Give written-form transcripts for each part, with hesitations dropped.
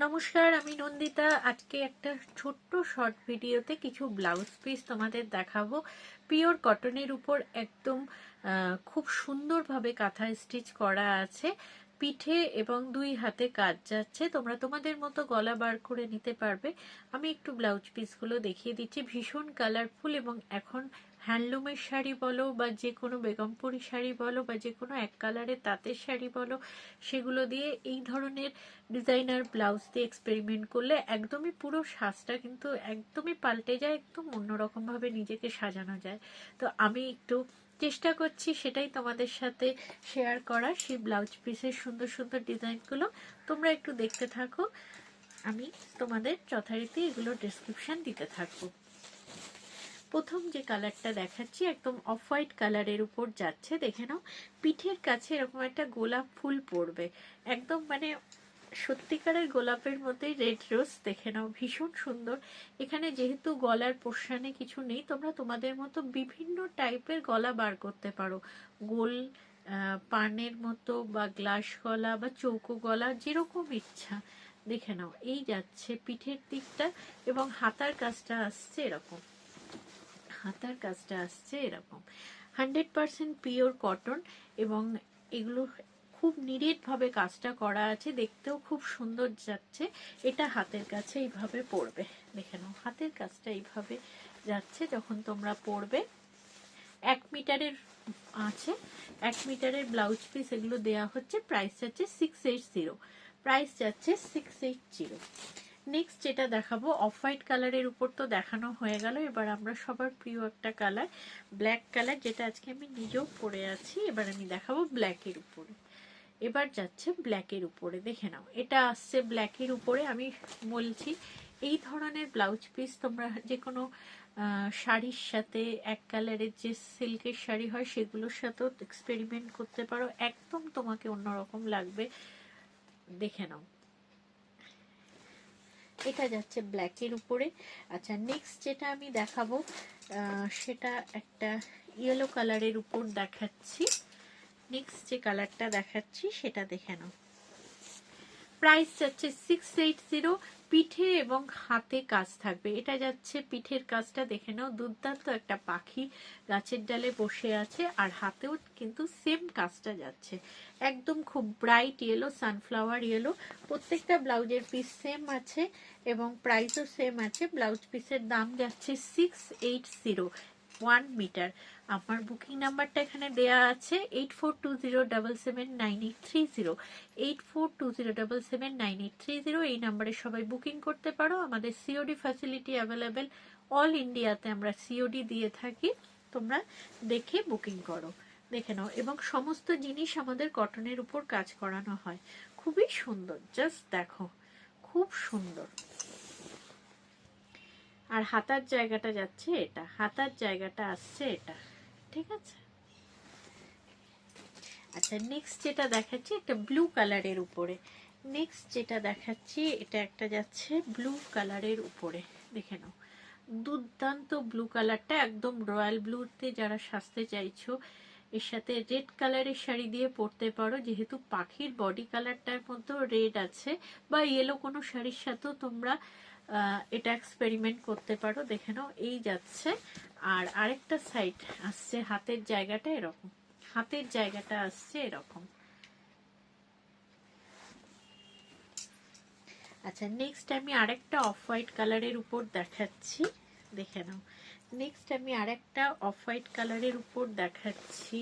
নমস্কার, আমি নন্দিতা। আজকে একটা ছোট্ট শর্ট ভিডিওতে কিছু ব্লাউজ পিস তোমাদের দেখাবো। পিওর কটনের উপর একদম খুব সুন্দরভাবে কাঁথা স্টিচ করা আছে। পিঠে এবং দুই হাতে কাজ যাচ্ছে, তোমরা তোমাদের মতো গলা বার করে নিতে পারবে। আমি একটু ব্লাউজ পিসগুলো দেখিয়ে দিচ্ছি। ভীষণ কালারফুল এবং এখন হ্যান্ডলুমের শাড়ি বলো বা যে কোনো বেগমপুরি শাড়ি বলো বা যে কোনো এক কালারের তাঁতের শাড়ি বলো, সেগুলো দিয়ে এই ধরনের ডিজাইনার ব্লাউজ দিয়ে এক্সপেরিমেন্ট করলে একদমই পুরো সাজটা কিন্তু একদমই পাল্টে যায়, একদম অন্যরকম ভাবে নিজেকে সাজানো যায়। তো আমি একটু চেষ্টা করছি সেটাই তোমাদের সাথে শেয়ার করার, সেই ব্লাউজ পিসের সুন্দর সুন্দর ডিজাইনগুলো তোমরা একটু দেখতে থাকো। আমি তোমাদের যথারীতি এগুলো ডেসক্রিপশন দিতে থাকবো। প্রথম যে কালারটা দেখাচ্ছি একদম অফ হোয়াইট কালারের উপর যাচ্ছে, দেখে নাও। পিঠের কাছে এরকম একটা গোলাপ ফুল পড়বে, একদম মানে সত্যিকারের গোলাপের মধ্যেই রেড রোজ, দেখে নাও ভীষণ সুন্দর। এখানে যেহেতু গলার পোর্শনে কিছু নেই, তোমরা তোমাদের মতো বিভিন্ন টাইপের গলা বার করতে পারো। গোল পানের মতো বা গ্লাস গলা বা চৌকো গলা, যেরকম ইচ্ছা। দেখে নাও, এই যাচ্ছে পিঠের দিকটা এবং হাতার কাজটা আসছে এরকম। হাতার কাজটা আসছে এরকম 100% পিওর কটন এবং এগুলো খুব নিরেট ভাবে কাজটা করা আছে, দেখতেও খুব সুন্দর যাচ্ছে। এটা হাতের কাছে এইভাবে পড়বে, দেখে নাও হাতের কাজটা এইভাবে যাচ্ছে যখন তোমরা পড়বে। 1 মিটারের আছে, 1 মিটারের ব্লাউজ পিস এগুলো দেয়া হচ্ছে। প্রাইস যাচ্ছে 680, প্রাইস যাচ্ছে 680। নেক্সট যেটা দেখাবো অফ হোয়াইট কালারের উপর তো দেখানো হয়ে গেল। এবার আমরা সবার প্রিয় একটা কালার, ব্ল্যাক কালার, যেটা আজকে আমি নিজেও পরে আছি। এবার আমি দেখাবো ব্ল্যাকের উপরে। এবার যাচ্ছে ব্ল্যাকের উপরে, দেখে নাও এটা আসছে ব্ল্যাকের উপরে। আমি বলছি এই ধরনের ব্লাউজ পিস তোমরা যে কোনো শাড়ির সাথে, এক কালারের যে সিল্কের শাড়ি হয় সেগুলোর সাথেও এক্সপেরিমেন্ট করতে পারো, একদম তোমাকে অন্যরকম লাগবে। দেখে নাও এটা যাচ্ছে ব্ল্যাকের উপরে। আচ্ছা, নেক্সট যেটা আমি দেখাবো সেটা একটা ইয়েলো কালারের উপর দেখাচ্ছি। নেক্সট যে কালারটা দেখাচ্ছি সেটা দেখে নাও। প্রাইস যাচ্ছে 680। পিঠে এবং হাতে কাজ থাকবে। এটা যাচ্ছে পিঠের কাজটা, দেখে নাও দুর্দান্ত একটা পাখি গাছের ডালে বসে আছে, আর হাতেও কিন্তু সেম কাজটা যাচ্ছে, একদম খুব ব্রাইট ইয়েলো, সানফ্লাওয়ার ইয়েলো। প্রত্যেকটা ব্লাউজের পিস সেম আছে এবং প্রাইসও সেম আছে। ব্লাউজ পিসের দাম যাচ্ছে 680, 1 মিটার। আমার বুকিং নাম্বারটা এখানে দেয়া আছে 8420779830, 8420779830। এই নাম্বারে সবাই বুকিং করতে পারো। আমাদের সিওডি ফ্যাসিলিটি অ্যাভেলেবেল, অল ইন্ডিয়াতে আমরা সিওডি দিয়ে থাকি। তোমরা দেখে বুকিং করো, দেখে নাও। এবং সমস্ত জিনিস আমাদের কটনের উপর কাজ করানো হয়, খুবই সুন্দর, জাস্ট দেখো খুব সুন্দর। আর হাতার জায়গাটা যাচ্ছে এটা, হাতার জায়গাটা আসছে এটা, ঠিক আছে। আচ্ছা, নেক্সট যেটা দেখাচ্ছি একটা ব্লু কালারের উপরে। নেক্সট যেটা দেখাচ্ছি এটা একটা যাচ্ছে ব্লু কালারের উপরে, দেখে নাও দুর্দান্ত ব্লু কালারটা, একদম রয়্যাল ব্লুতে যারা সাজতে চাইছো এর সাথে রেড কালারের শাড়ি দিয়ে পরতে পারো, যেহেতু পাখির বডি কালারটার মধ্যেও রেড আছে, বা ইয়েলো কোনো শাড়ির সাথেও তোমরা এটা এক্সপেরিমেন্ট করতে পারো। দেখে নাও এই যাচ্ছে। আর আরেকটা সাইড আসছে, হাতের জায়গাটা এরকম, হাতের জায়গাটা আসছে এরকম। আচ্ছা, নেক্সট আমি আরেকটা অফ হোয়াইট কালারের উপর দেখাচ্ছি, দেখে নাও। নেক্সট আমি আরেকটা অফ হোয়াইট কালারের উপর দেখাচ্ছি,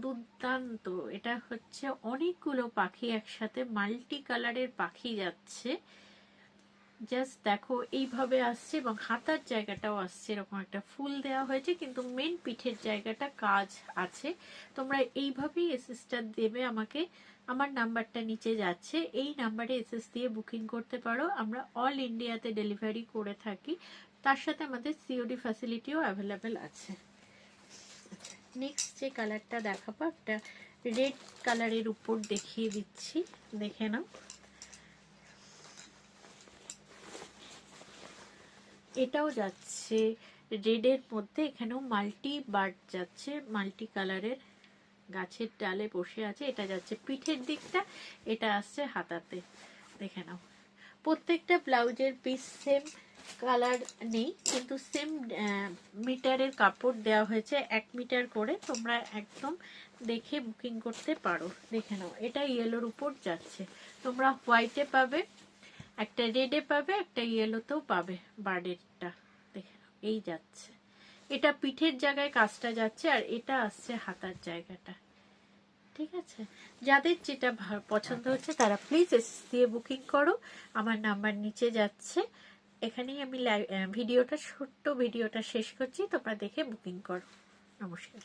দুর্দান্ত। এটা হচ্ছে অনেকগুলো পাখি একসাথে, মাল্টি কালারের পাখি যাচ্ছে, জাস্ট দেখো এইভাবে আসছে। এবং হাতার জায়গাটাও আসছে এরকম একটা ফুল দেওয়া হয়েছে, কিন্তু মেন পিঠের জায়গাটা কাজ আছে। তোমরা এইভাবেই এসএসটা দেবে আমাকে, আমার নাম্বারটা নিচে যাচ্ছে, এই নাম্বারে এসএস দিয়ে বুকিং করতে পারো। আমরা অল ইন্ডিয়াতে ডেলিভারি করে থাকি, তার সাথে আমাদের সিওডি ফ্যাসিলিটিও অ্যাভেলেবেল আছে। নেক্সট যে কালারটা দেখাবো একটা রেড কালারের উপর দেখিয়ে দিচ্ছি, দেখে নাও। এটাও যাচ্ছে রেডের মধ্যে, এখানেও মাল্টি বার্ড যাচ্ছে, মাল্টি কালারের গাছের ডালে বসে আছে। এটা যাচ্ছে পিঠের দিকটা, এটা আসছে হাতাতে। দেখে নাও, প্রত্যেকটা ব্লাউজের পিস সেম কালার নেই, কিন্তু সেম মিটারের কাপড় দেওয়া হয়েছে, 1 মিটার করে। তোমরা একদম দেখে বুকিং করতে পারো। দেখে নাও, এটা ইয়েলোর উপর যাচ্ছে, তোমরা হোয়াইটে পাবে, একটা রেডে পাবে, একটা ইয়েলোতেও পাবে। বার্ডেরটা দেখে নাও, এই যাচ্ছে, এটা পিঠের জায়গায় কাজটা যাচ্ছে, আর এটা আসছে হাতার জায়গাটা। ঠিক আছে, যাদের যেটা পছন্দ হচ্ছে তারা প্লিজ এসএস দিয়ে বুকিং করো। আমার নাম্বার নিচে যাচ্ছে। এখানেই আমি ছোট্ট ভিডিওটা শেষ করছি, তোমরা দেখে বুকিং করো। নমস্কার।